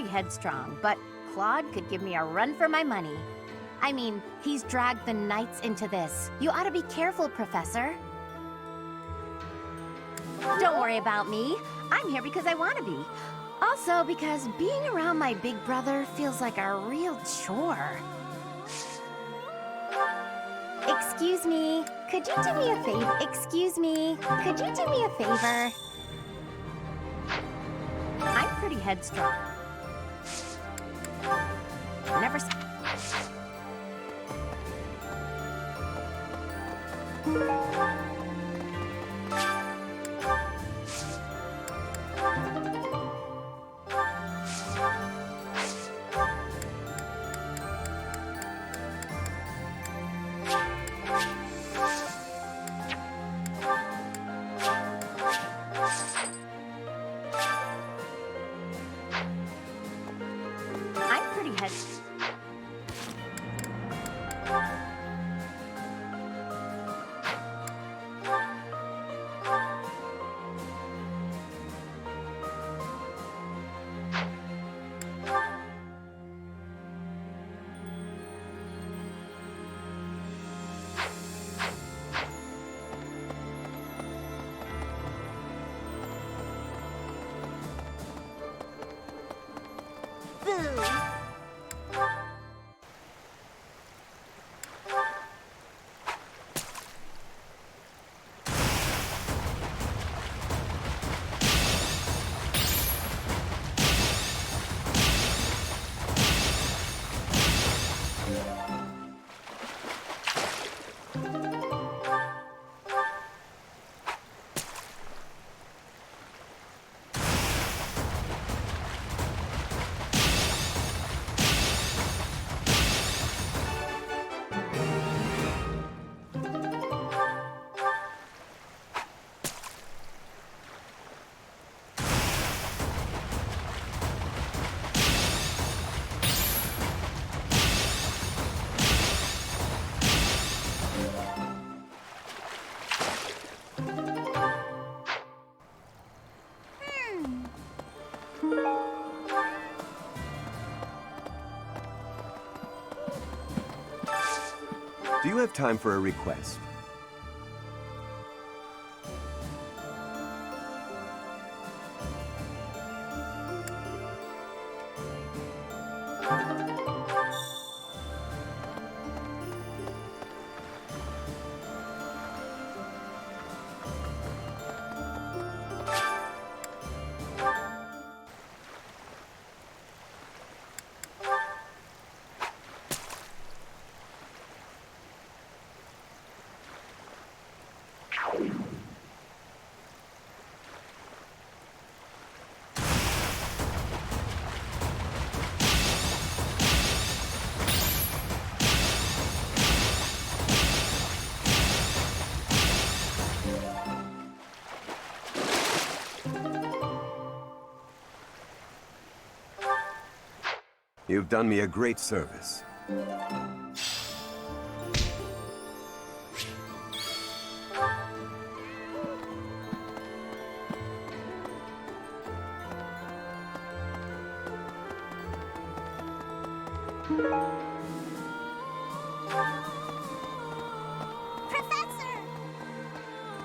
pretty headstrong, but Claude could give me a run for my money. I mean, he's dragged the Knights into this. You ought to be careful, Professor. Don't worry about me. I'm here because I want to be. Also, because being around my big brother feels like a real chore. Excuse me. Could you do me a favor? Excuse me. Could you do me a favor? I'm pretty headstrong. Never. I'm pretty head. Do you have time for a request? You've done me a great service. Professor!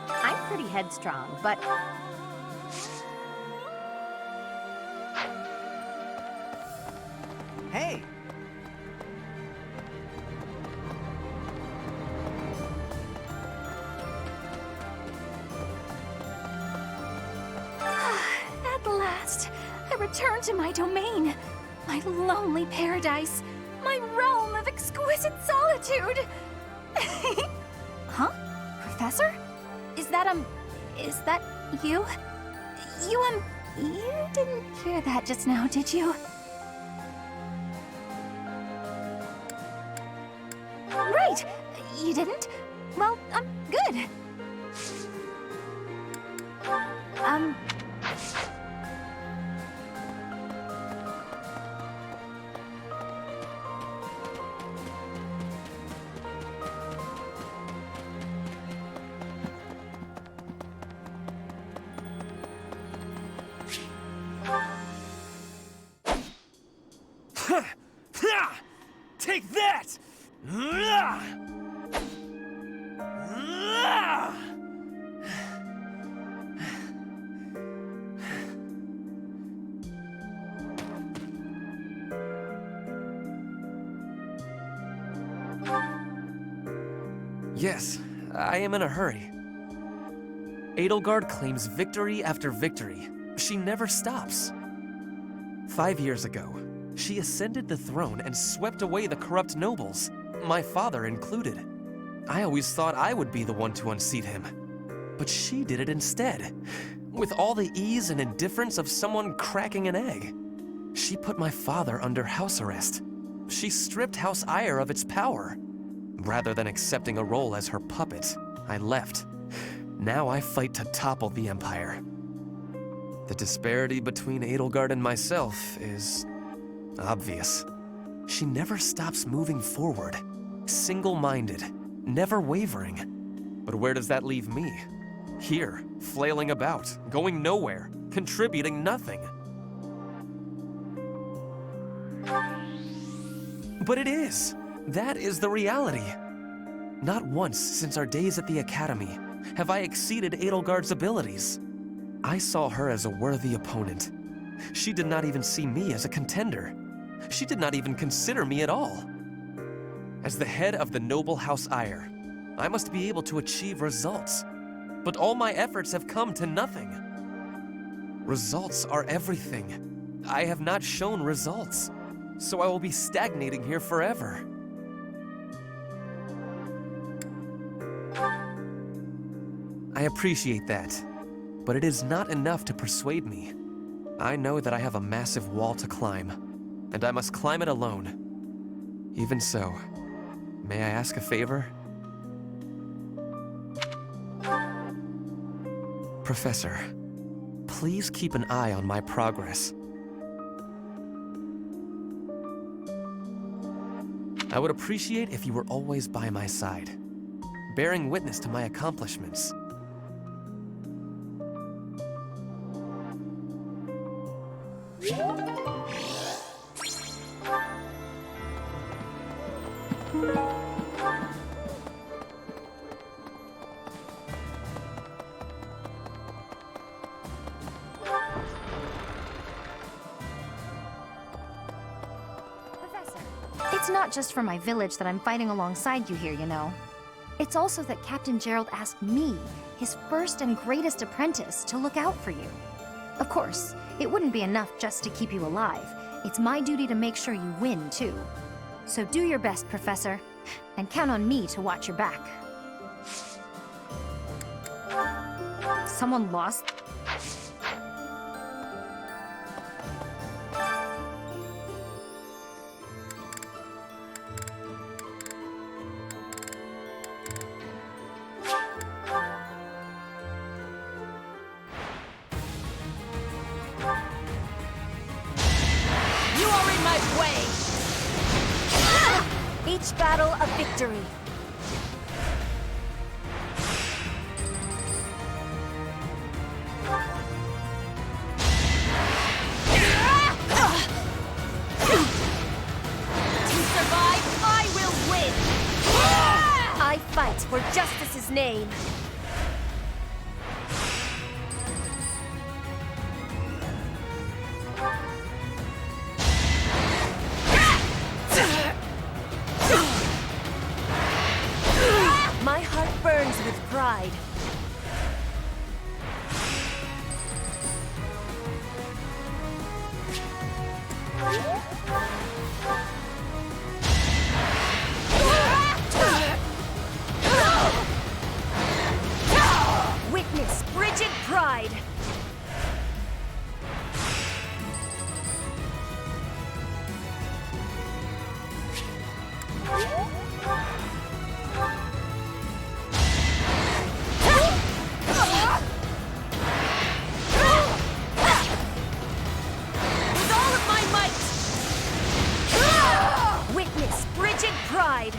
I'm pretty headstrong, but... Hey! At last, I return to my domain, my lonely paradise, my realm of exquisite solitude. Huh? Professor? Is that you? You didn't hear that just now, did you? Right! You didn't? Well, good. Yes, I am in a hurry. Edelgard claims victory after victory. She never stops. 5 years ago, she ascended the throne and swept away the corrupt nobles, my father included. I always thought I would be the one to unseat him. But she did it instead, with all the ease and indifference of someone cracking an egg. She put my father under house arrest. She stripped House Ire of its power. Rather than accepting a role as her puppet, I left. Now I fight to topple the Empire. The disparity between Edelgard and myself is obvious. She never stops moving forward, single-minded, never wavering. But where does that leave me? Here, flailing about, going nowhere, contributing nothing. But it is. That is the reality. Not once since our days at the Academy have I exceeded Edelgard's abilities. I saw her as a worthy opponent. She did not even see me as a contender. She did not even consider me at all. As the head of the noble House Ire, I must be able to achieve results. But all my efforts have come to nothing. Results are everything. I have not shown results, so I will be stagnating here forever. I appreciate that, but it is not enough to persuade me. I know that I have a massive wall to climb, and I must climb it alone. Even so, may I ask a favor? Professor, please keep an eye on my progress. I would appreciate if you were always by my side, bearing witness to my accomplishments. It's not just for my village that I'm fighting alongside you here, you know. It's also that Captain Gerald asked me, his first and greatest apprentice, to look out for you. Of course, it wouldn't be enough just to keep you alive. It's my duty to make sure you win, too. So do your best, Professor, and count on me to watch your back. Someone lost? Each battle a victory. To survive, I will win! I fight for justice's name. My heart burns with pride. Witness frigid pride. Witness frigid pride.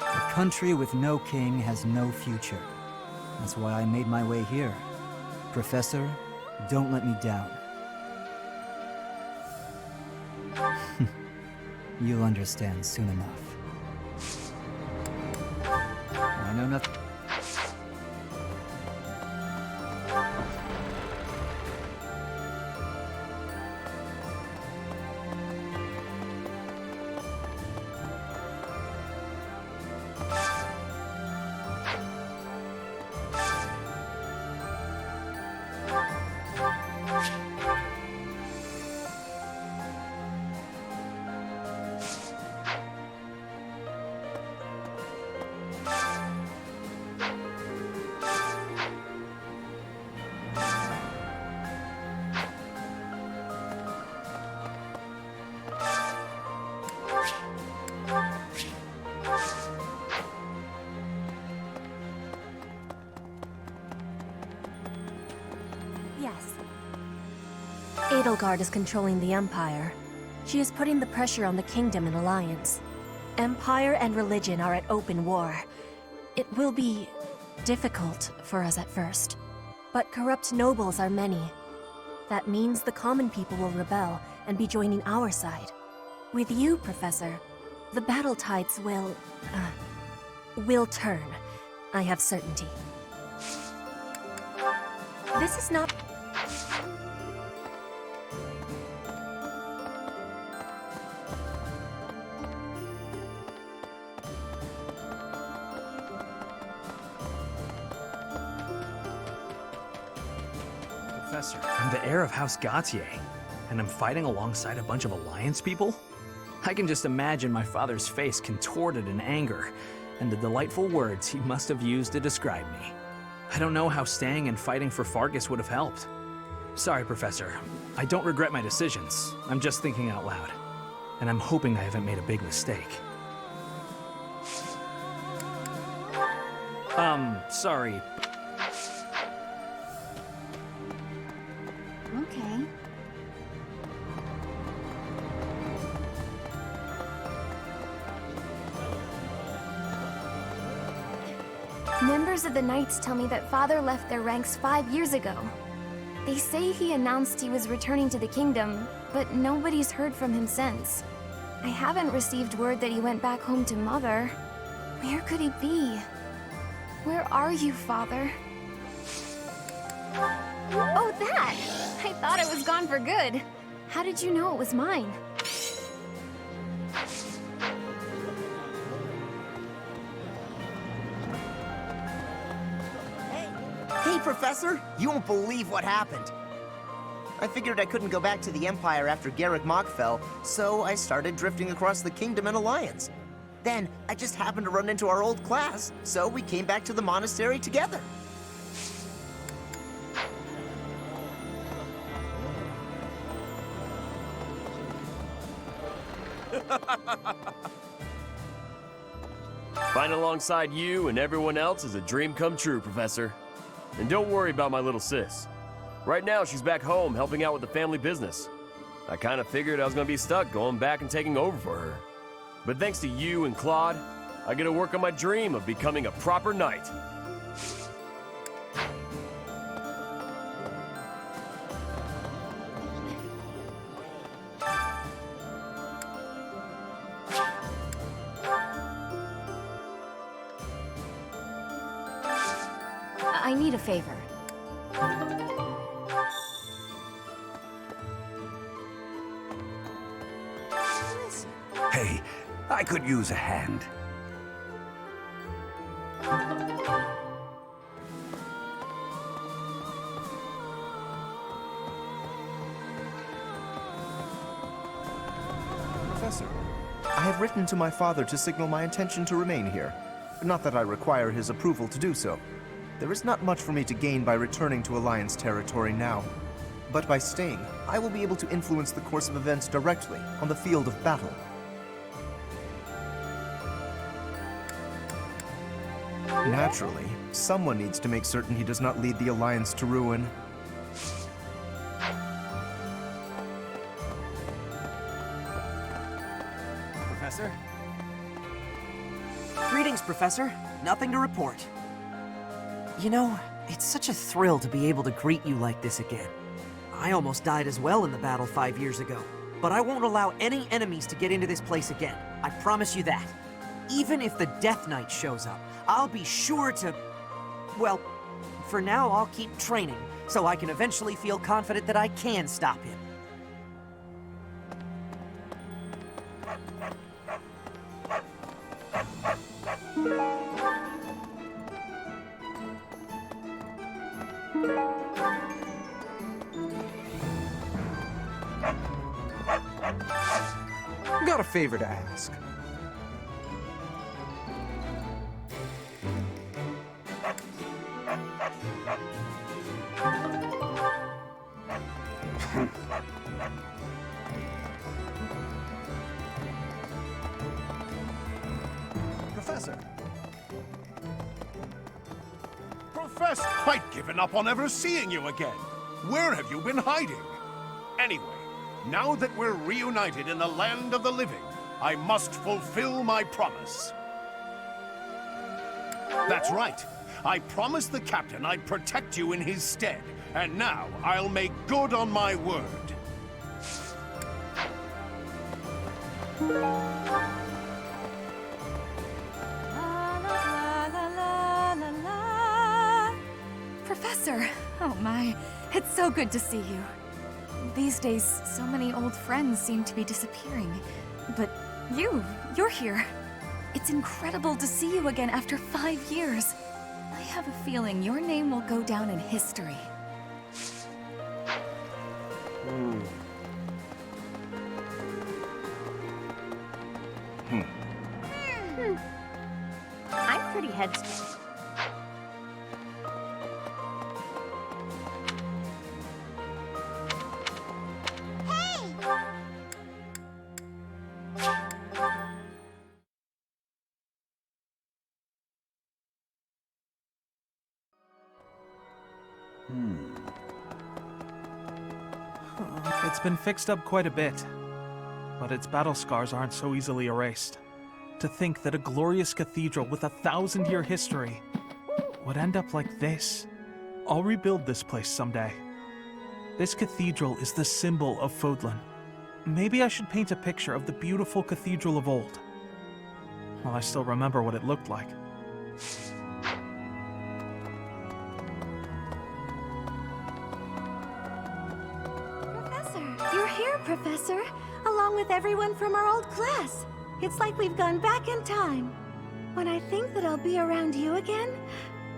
A country with no king has no future. That's why I made my way here. Professor, don't let me down. You'll understand soon enough. I know nothing. Yes. Edelgard is controlling the Empire. She is putting the pressure on the Kingdom and Alliance. Empire and religion are at open war. It will be difficult for us at first. But corrupt nobles are many. That means the common people will rebel and be joining our side. With you, Professor, the battle tides will turn. I have certainty. This is not... Professor, I'm the heir of House Gautier, and I'm fighting alongside a bunch of Alliance people? I can just imagine my father's face contorted in anger, and the delightful words he must have used to describe me. I don't know how staying and fighting for Fargus would have helped. Sorry, Professor. I don't regret my decisions. I'm just thinking out loud. And I'm hoping I haven't made a big mistake. Sorry. Okay. Members of the Knights tell me that Father left their ranks 5 years ago. They say he announced he was returning to the kingdom, but nobody's heard from him since. I haven't received word that he went back home to Mother. Where could he be? Where are you, Father? Oh, that! I thought it was gone for good. How did you know it was mine? Hey, Professor! You won't believe what happened. I figured I couldn't go back to the Empire after Garrick Mach fell, so I started drifting across the Kingdom and Alliance. Then, I just happened to run into our old class, so we came back to the monastery together. Fighting alongside you and everyone else is a dream come true, Professor. And don't worry about my little sis. Right now, she's back home helping out with the family business. I kind of figured I was going to be stuck going back and taking over for her. But thanks to you and Claude, I get to work on my dream of becoming a proper knight. I need a favor. Hey, I could use a hand. Professor, I have written to my father to signal my intention to remain here. Not that I require his approval to do so. There is not much for me to gain by returning to Alliance territory now. But by staying, I will be able to influence the course of events directly on the field of battle. Naturally, someone needs to make certain he does not lead the Alliance to ruin. Professor? Greetings, Professor. Nothing to report. You know, it's such a thrill to be able to greet you like this again. I almost died as well in the battle 5 years ago, but I won't allow any enemies to get into this place again. I promise you that. Even if the Death Knight shows up, I'll be sure to... Well, for now, I'll keep training, so I can eventually feel confident that I can stop him. Got a favor to ask. Professor, Professor, I'd given up on ever seeing you again. Where have you been hiding? Anyway, now that we're reunited in the land of the living, I must fulfill my promise. That's right. I promised the captain I'd protect you in his stead, and now I'll make good on my word. Professor! Oh my, it's so good to see you. These days, so many old friends seem to be disappearing. But you're here. It's incredible to see you again after 5 years. I have a feeling your name will go down in history. I'm pretty headstrong. It's been fixed up quite a bit, but its battle scars aren't so easily erased. To think that a glorious cathedral with a 1,000-year history would end up like this. I'll rebuild this place someday. This cathedral is the symbol of Fodlan. Maybe I should paint a picture of the beautiful cathedral of old. Well, I still remember what it looked like. You're here, Professor, along with everyone from our old class. It's like we've gone back in time. When I think that I'll be around you again,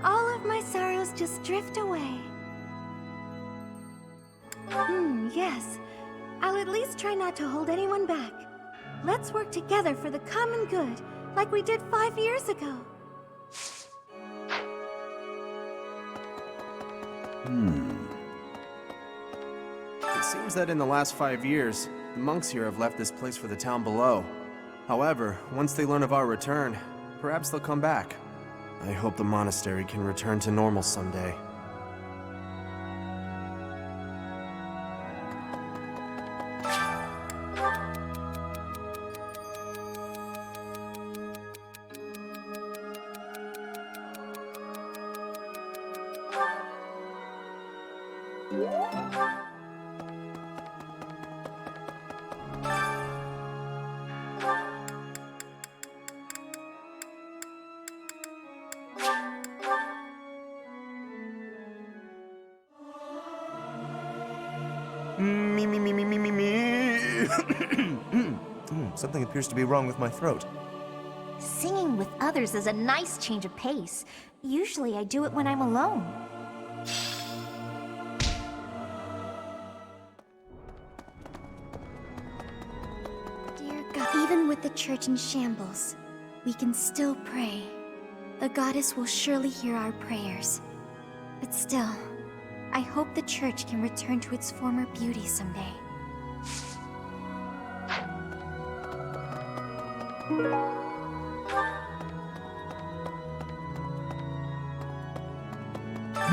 all of my sorrows just drift away. Yes. I'll at least try not to hold anyone back. Let's work together for the common good, like we did 5 years ago. It seems that in the last 5 years, the monks here have left this place for the town below. However, once they learn of our return, perhaps they'll come back. I hope the monastery can return to normal someday. Something appears to be wrong with my throat. Singing with others is a nice change of pace. Usually I do it when I'm alone. Dear God, even with the church in shambles, we can still pray. The goddess will surely hear our prayers. But still, I hope the church can return to its former beauty someday.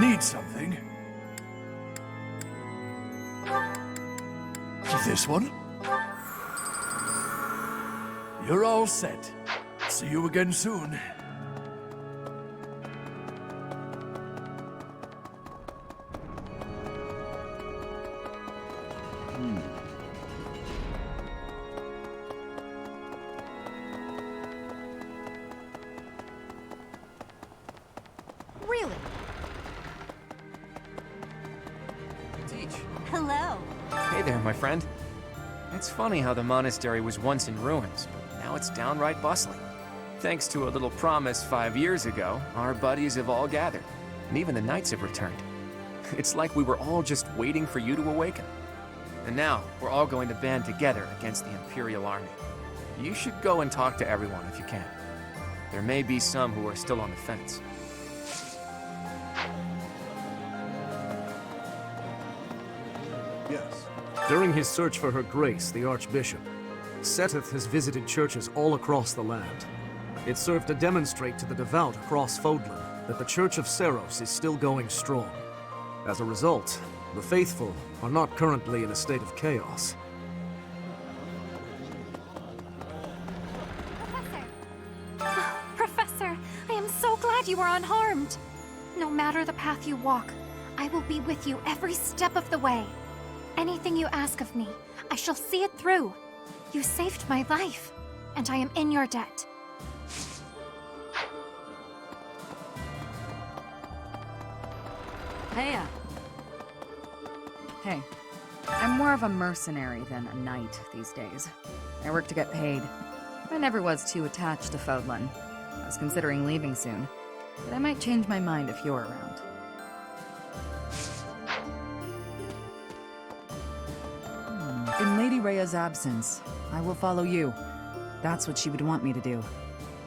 Need something? This one? You're all set. See you again soon. Really? Teach. Hello. Hey there, my friend. It's funny how the monastery was once in ruins, but now it's downright bustling. Thanks to a little promise 5 years ago, our buddies have all gathered, and even the knights have returned. It's like we were all just waiting for you to awaken. And now, we're all going to band together against the Imperial Army. You should go and talk to everyone if you can. There may be some who are still on the fence. Yes. During his search for Her Grace, the Archbishop, Seteth has visited churches all across the land. It served to demonstrate to the devout across Fodlan that the Church of Seros is still going strong. As a result, the faithful are not currently in a state of chaos. Professor, I am so glad you are unharmed. No matter the path you walk, I will be with you every step of the way. Anything you ask of me, I shall see it through. You saved my life, and I am in your debt. Heya. Hey, I'm more of a mercenary than a knight these days. I work to get paid. I never was too attached to Fodlan. I was considering leaving soon, but I might change my mind if you're around. In Lady Rhea's absence, I will follow you. That's what she would want me to do.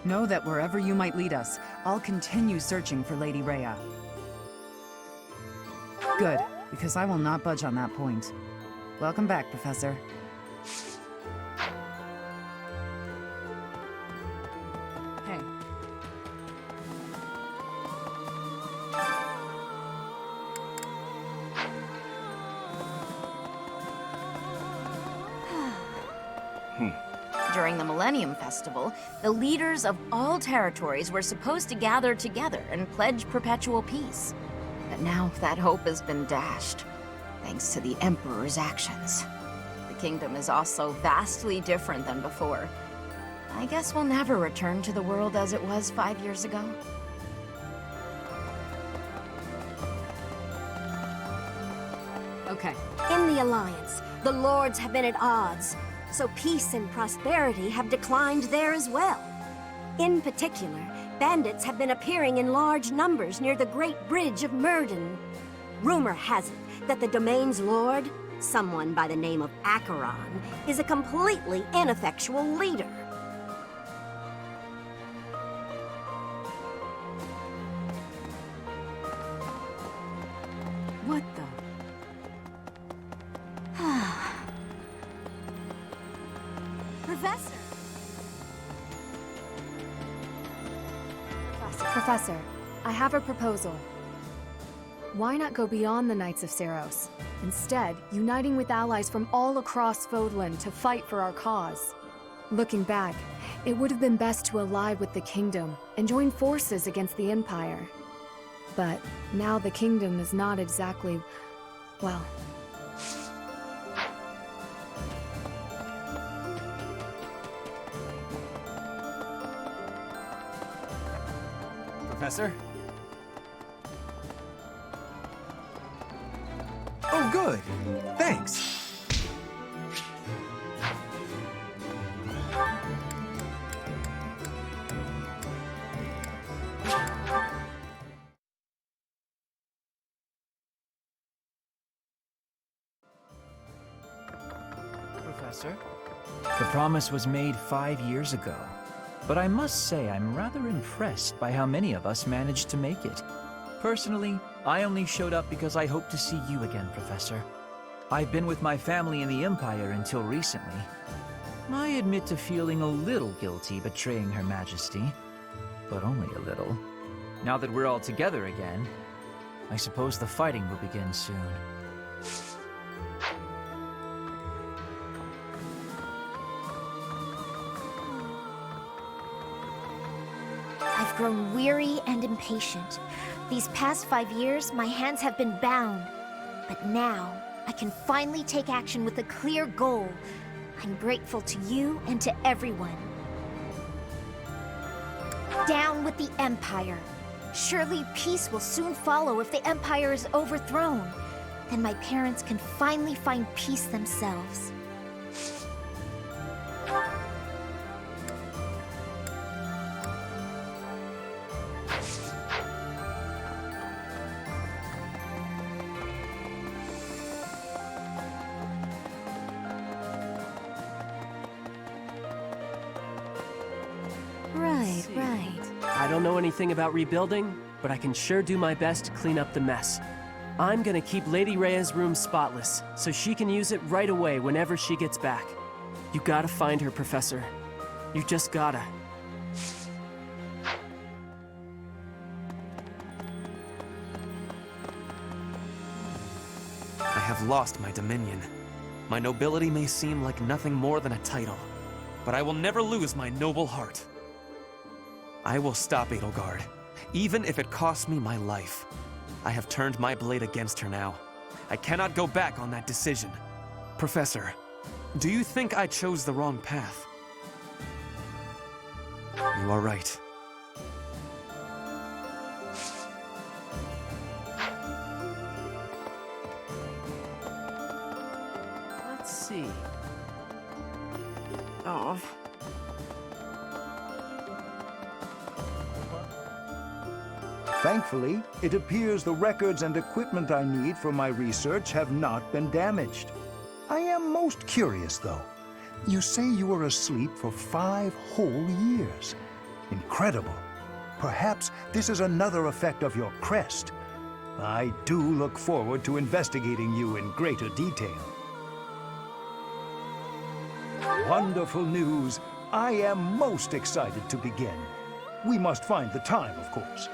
Know that wherever you might lead us, I'll continue searching for Lady Rhea. Good, because I will not budge on that point. Welcome back, Professor. Hey. During the Millennium Festival, the leaders of all territories were supposed to gather together and pledge perpetual peace. But now that hope has been dashed, thanks to the Emperor's actions. The kingdom is also vastly different than before. I guess we'll never return to the world as it was 5 years ago. Okay. In the Alliance, the Lords have been at odds, so peace and prosperity have declined there as well. In particular, bandits have been appearing in large numbers near the Great Bridge of Myrden. Rumor has it that the domain's lord, someone by the name of Acheron, is a completely ineffectual leader. What the? Professor! Professor, I have a proposal. Why not go beyond the Knights of Seros? Instead, uniting with allies from all across Fodlan to fight for our cause. Looking back, it would have been best to ally with the Kingdom and join forces against the Empire. But now the Kingdom is not exactly, well... Professor? Oh, good. Thanks. Professor? The promise was made 5 years ago. But I must say I'm rather impressed by how many of us managed to make it. Personally, I only showed up because I hope to see you again, Professor. I've been with my family in the Empire until recently. I admit to feeling a little guilty betraying Her Majesty, but only a little. Now that we're all together again, I suppose the fighting will begin soon. I've grown weary and impatient. These past 5 years, my hands have been bound. But now, I can finally take action with a clear goal. I'm grateful to you and to everyone. Down with the Empire. Surely peace will soon follow if the Empire is overthrown. Then my parents can finally find peace themselves. Right. I don't know anything about rebuilding, but I can sure do my best to clean up the mess. I'm gonna keep Lady Rhea's room spotless, so she can use it right away whenever she gets back. You gotta find her, Professor. You just gotta. I have lost my dominion. My nobility may seem like nothing more than a title, but I will never lose my noble heart. I will stop Edelgard, even if it costs me my life. I have turned my blade against her now. I cannot go back on that decision. Professor, do you think I chose the wrong path? You are right. Let's see. Oh. Thankfully, it appears the records and equipment I need for my research have not been damaged. I am most curious, though. You say you were asleep for 5 whole years. Incredible. Perhaps this is another effect of your crest. I do look forward to investigating you in greater detail. Wonderful news. I am most excited to begin. We must find the time, of course.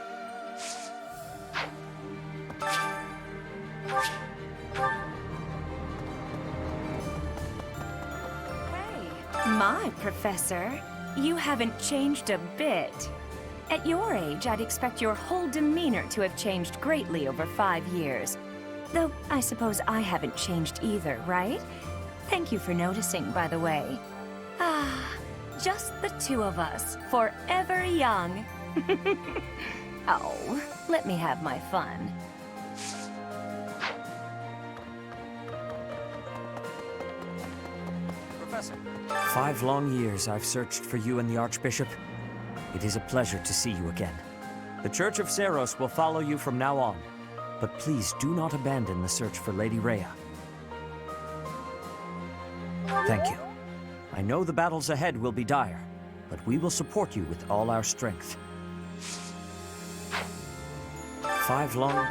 My Professor, you haven't changed a bit. At your age, I'd expect your whole demeanor to have changed greatly over 5 years. Though, I suppose I haven't changed either, right? Thank you for noticing, by the way. Ah, just the two of us, forever young. Oh, let me have my fun. Professor. 5 long years I've searched for you and the Archbishop. It is a pleasure to see you again. The Church of Seiros will follow you from now on, but please do not abandon the search for Lady Rhea. Thank you. I know the battles ahead will be dire, but we will support you with all our strength. 5 long...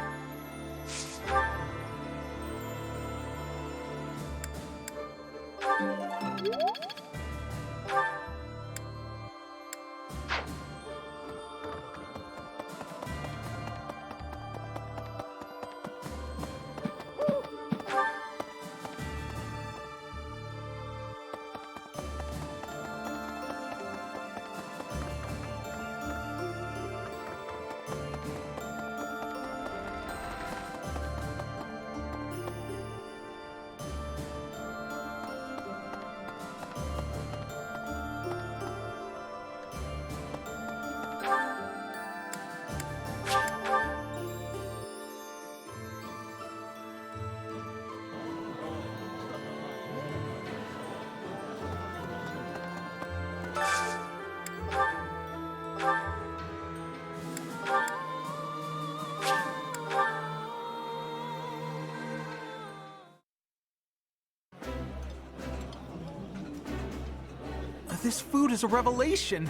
This food is a revelation.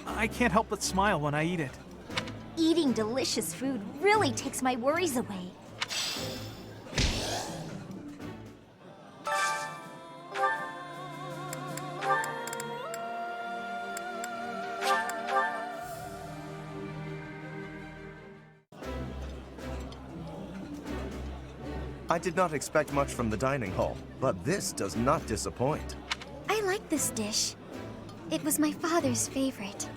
I can't help but smile when I eat it. Eating delicious food really takes my worries away. I did not expect much from the dining hall, but this does not disappoint. I like this dish. It was my father's favorite.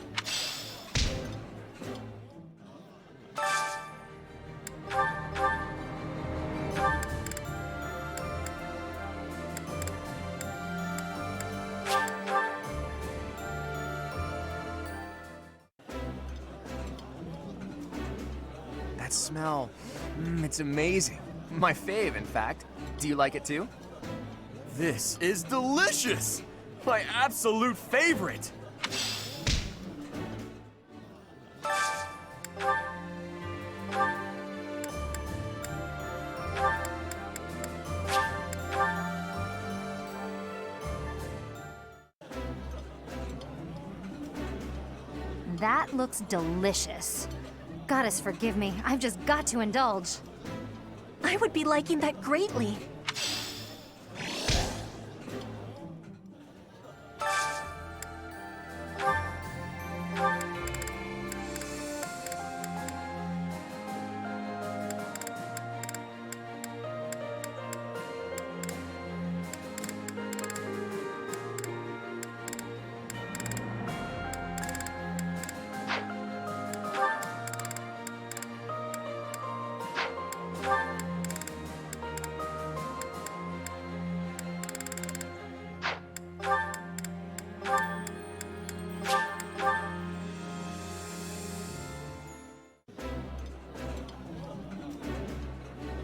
that smell. It's amazing. My fave, in fact. Do you like it too? This is delicious! My absolute favorite! That looks delicious. Goddess, forgive me. I've just got to indulge. I would be liking that greatly.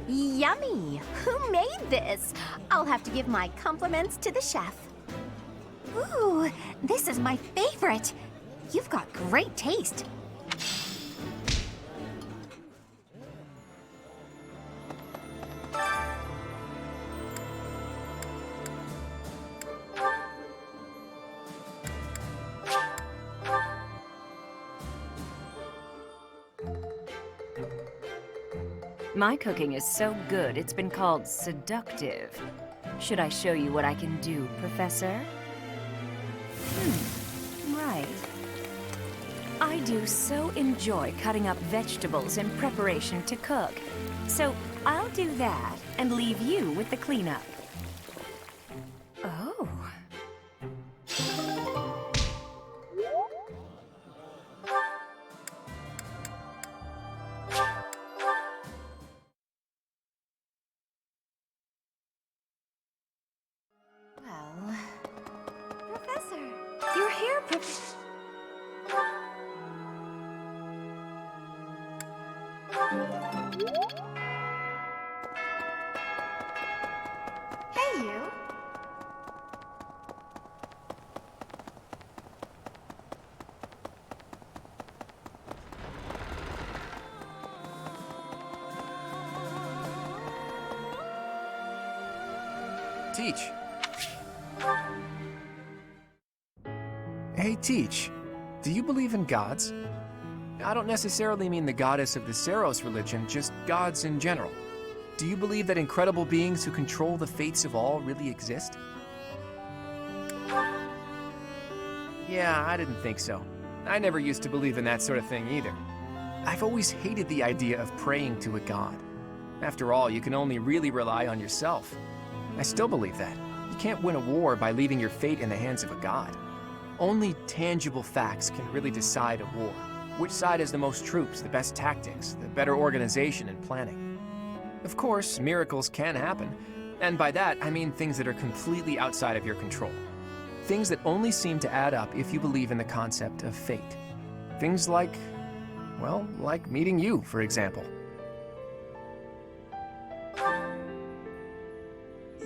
Yummy! Who made this? I'll have to give my compliments to the chef. Ooh, this is my favorite. You've got great taste. My cooking is so good, it's been called seductive. Should I show you what I can do, Professor? Right. I do so enjoy cutting up vegetables in preparation to cook. So I'll do that and leave you with the cleanup. Oh. Well... Professor, you're here, Hey, you. Teach. Hey, Teach. Do you believe in gods? I don't necessarily mean the goddess of the Saros religion, just gods in general. Do you believe that incredible beings who control the fates of all really exist? Yeah, I didn't think so. I never used to believe in that sort of thing either. I've always hated the idea of praying to a god. After all, you can only really rely on yourself. I still believe that. You can't win a war by leaving your fate in the hands of a god. Only tangible facts can really decide a war. Which side has the most troops, the best tactics, the better organization and planning. Of course, miracles can happen, and by that I mean things that are completely outside of your control. Things that only seem to add up if you believe in the concept of fate. Things like, well, like meeting you, for example.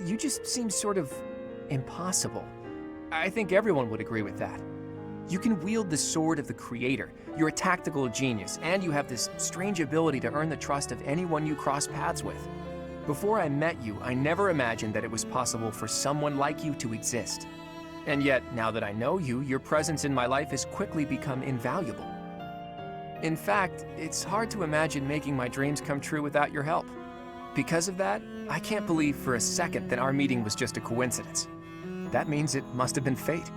You just seem sort of impossible. I think everyone would agree with that. You can wield the sword of the Creator, you're a tactical genius, and you have this strange ability to earn the trust of anyone you cross paths with. Before I met you, I never imagined that it was possible for someone like you to exist. And yet, now that I know you, your presence in my life has quickly become invaluable. In fact, it's hard to imagine making my dreams come true without your help. Because of that, I can't believe for a second that our meeting was just a coincidence. That means it must have been fate.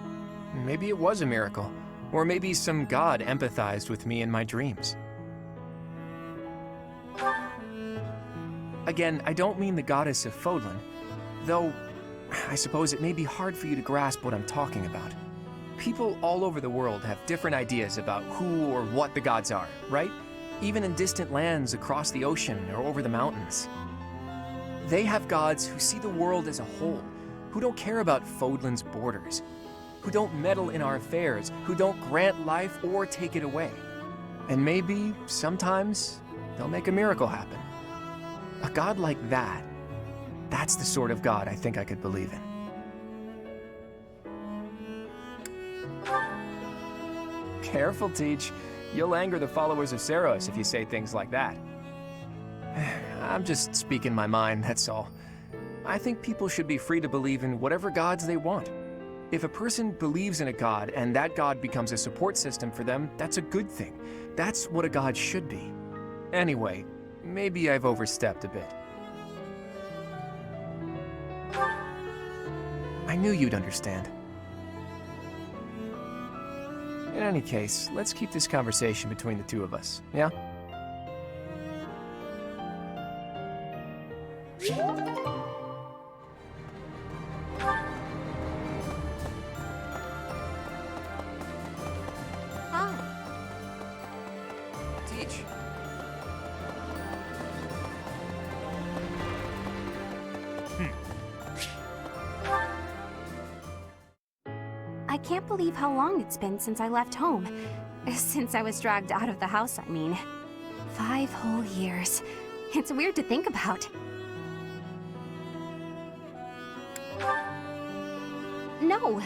Maybe it was a miracle, or maybe some god empathized with me in my dreams. Again, I don't mean the goddess of Fodlan, though I suppose it may be hard for you to grasp what I'm talking about. People all over the world have different ideas about who or what the gods are, right? Even in distant lands across the ocean or over the mountains. They have gods who see the world as a whole, who don't care about Fodlan's borders, who don't meddle in our affairs, who don't grant life or take it away. And maybe, sometimes, they'll make a miracle happen. A god like that, that's the sort of god I think I could believe in. Careful, Teach. You'll anger the followers of Saros if you say things like that. I'm just speaking my mind, that's all. I think people should be free to believe in whatever gods they want. If a person believes in a god and that god becomes a support system for them, that's a good thing. That's what a god should be. Anyway, maybe I've overstepped a bit. I knew you'd understand. In any case, let's keep this conversation between the two of us, yeah? Teach. I can't believe how long it's been since I left home. Since I was dragged out of the house, I mean. 5 whole years. It's weird to think about. No.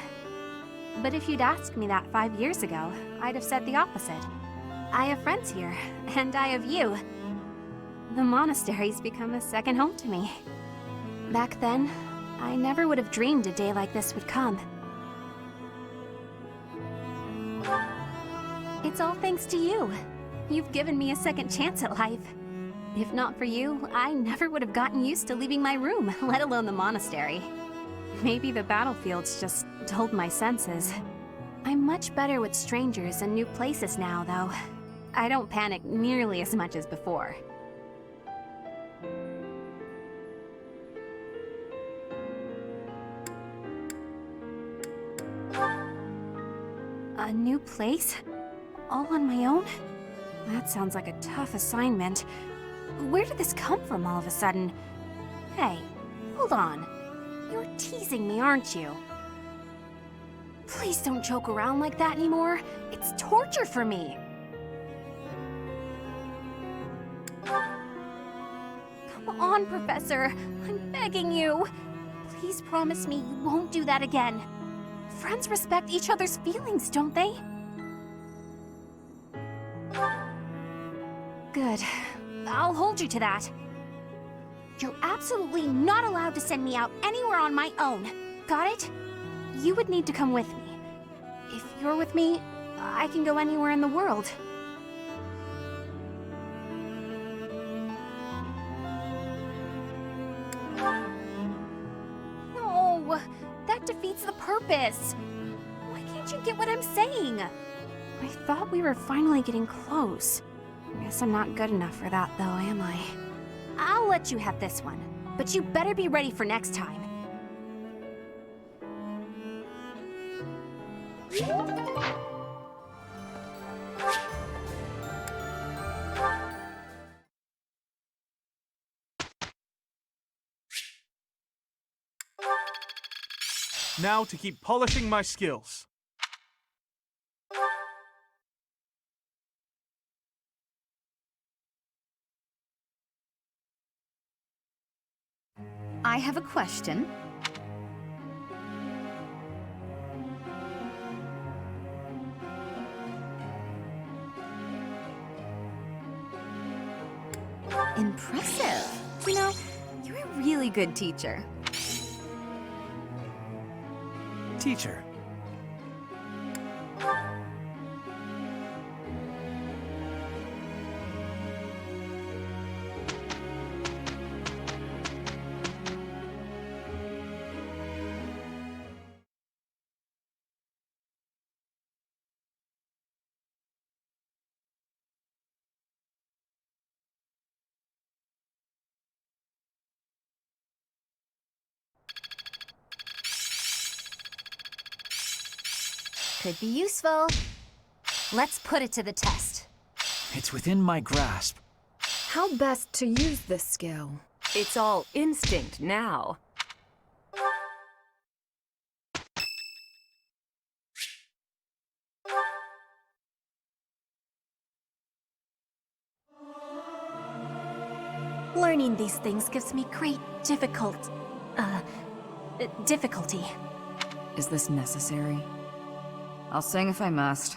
But if you'd asked me that 5 years ago, I'd have said the opposite. I have friends here, and I have you. The monastery's become a second home to me. Back then, I never would have dreamed a day like this would come. It's all thanks to you. You've given me a second chance at life. If not for you, I never would have gotten used to leaving my room, let alone the monastery. Maybe the battlefield's just dulled my senses. I'm much better with strangers and new places now, though. I don't panic nearly as much as before. A new place? All on my own? That sounds like a tough assignment. Where did this come from all of a sudden? Hey, hold on. You're teasing me, aren't you? Please don't joke around like that anymore. It's torture for me. Come on, Professor. I'm begging you. Please promise me you won't do that again. Friends respect each other's feelings, don't they? Good. I'll hold you to that. You're absolutely not allowed to send me out anywhere on my own. Got it? You would need to come with me. If you're with me, I can go anywhere in the world. No, that defeats the purpose. Why can't you get what I'm saying? I thought we were finally getting close. Guess I'm not good enough for that, though, am I? I'll let you have this one, but you better be ready for next time. Now to keep polishing my skills. I have a question. Impressive. You know, you're a really good teacher. Teacher. Could be useful. Let's put it to the test. It's within my grasp. How best to use this skill? It's all instinct now. Learning these things gives me great difficulty. Is this necessary? I'll sing if I must.